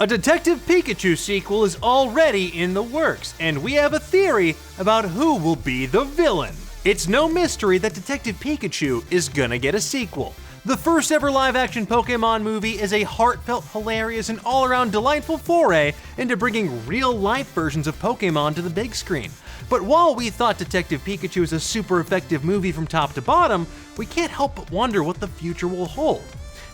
A Detective Pikachu sequel is already in the works, and we have a theory about who will be the villain. It's no mystery that Detective Pikachu is gonna get a sequel. The first ever live-action Pokemon movie is a heartfelt, hilarious, and all-around delightful foray into bringing real-life versions of Pokemon to the big screen. But while we thought Detective Pikachu is a super effective movie from top to bottom, we can't help but wonder what the future will hold.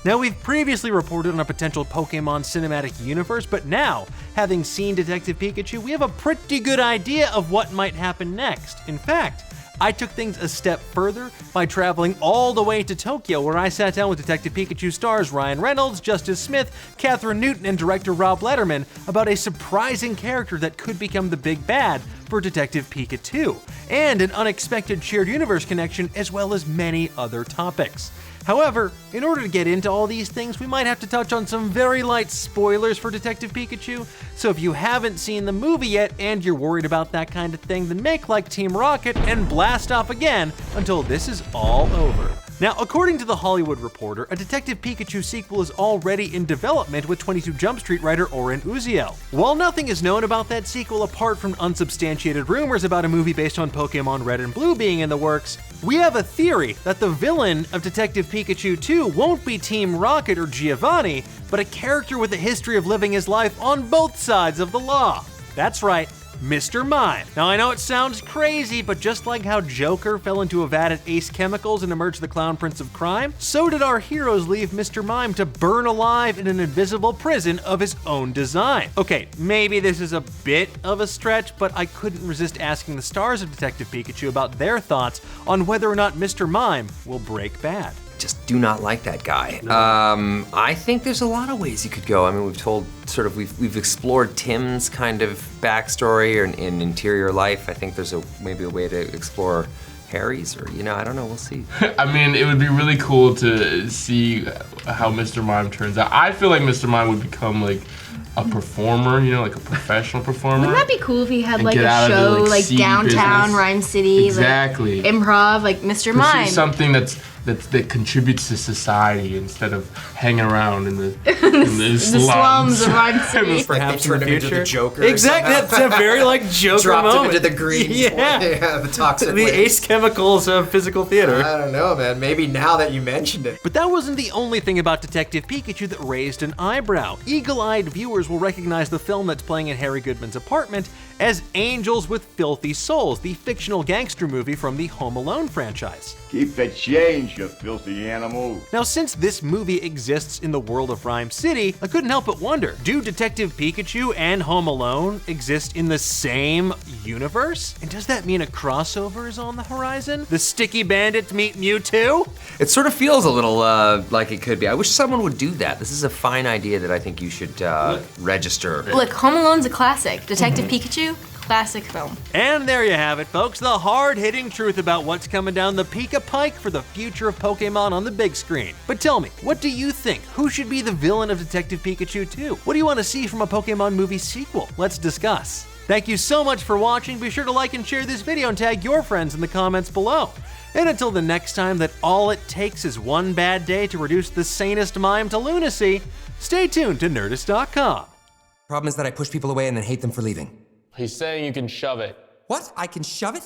Now, we've previously reported on a potential Pokemon cinematic universe, but now, having seen Detective Pikachu, we have a pretty good idea of what might happen next. In fact, I took things a step further by traveling all the way to Tokyo, where I sat down with Detective Pikachu stars Ryan Reynolds, Justice Smith, Catherine Newton, and director Rob Letterman about a surprising character that could become the big bad for Detective Pikachu, and an unexpected shared universe connection, as well as many other topics. However, in order to get into all these things, we might have to touch on some very light spoilers for Detective Pikachu, so if you haven't seen the movie yet and you're worried about that kind of thing, then make like Team Rocket and blast off again until this is all over. Now, according to The Hollywood Reporter, a Detective Pikachu sequel is already in development with 22 Jump Street writer Oren Uziel. While nothing is known about that sequel apart from unsubstantiated rumors about a movie based on Pokemon Red and Blue being in the works, we have a theory that the villain of Detective Pikachu 2 won't be Team Rocket or Giovanni, but a character with a history of living his life on both sides of the law. That's right, Mr. Mime. Now, I know it sounds crazy, but just like how Joker fell into a vat of Ace chemicals and emerged the Clown Prince of Crime, so did our heroes leave Mr. Mime to burn alive in an invisible prison of his own design. Okay, maybe this is a bit of a stretch, but I couldn't resist asking the stars of Detective Pikachu about their thoughts on whether or not Mr. Mime will break bad. Just do not like that guy. I think there's a lot of ways you could go. I mean, we've explored Tim's kind of backstory in interior life. I think there's maybe a way to explore Harry's, or I don't know, we'll see. I mean, it would be really cool to see how Mr. Mime turns out. I feel like Mr. Mime would become like a performer, like a professional performer. Wouldn't that be cool if he had like a show like downtown business. Rhyme City, exactly. Like improv, like Mr. Mime? Something that contributes to society instead of hanging around in the slums of Rhyme City. Perhaps in the future. The Joker. Exactly, that's a very like Joker Dropped moment. him into the green. Yeah, The toxic the waste. Ace chemicals of physical theater. I don't know, man. Maybe now that you mentioned it. But that wasn't the only thing about Detective Pikachu that raised an eyebrow. Eagle-eyed viewers will recognize the film that's playing in Harry Goodman's apartment as Angels with Filthy Souls, the fictional gangster movie from the Home Alone franchise. Keep the change, you filthy animal. Now, since this movie exists in the world of Rhyme City, I couldn't help but wonder, do Detective Pikachu and Home Alone exist in the same universe? And does that mean a crossover is on the horizon? The Sticky Bandits meet Mewtwo? It sort of feels a little like it could be. I wish someone would do that. This is a fine idea that I think you should register. Look, Home Alone's a classic. Detective Pikachu, classic film. And there you have it, folks, the hard-hitting truth about what's coming down the Pika Pike for the future of Pokemon on the big screen. But tell me, what do you think? Who should be the villain of Detective Pikachu 2? What do you want to see from a Pokemon movie sequel? Let's discuss. Thank you so much for watching. Be sure to like and share this video and tag your friends in the comments below. And until the next time that all it takes is one bad day to reduce the sanest mime to lunacy, stay tuned to Nerdist.com. Problem is that I push people away and then hate them for leaving. He's saying you can shove it. What? I can shove it?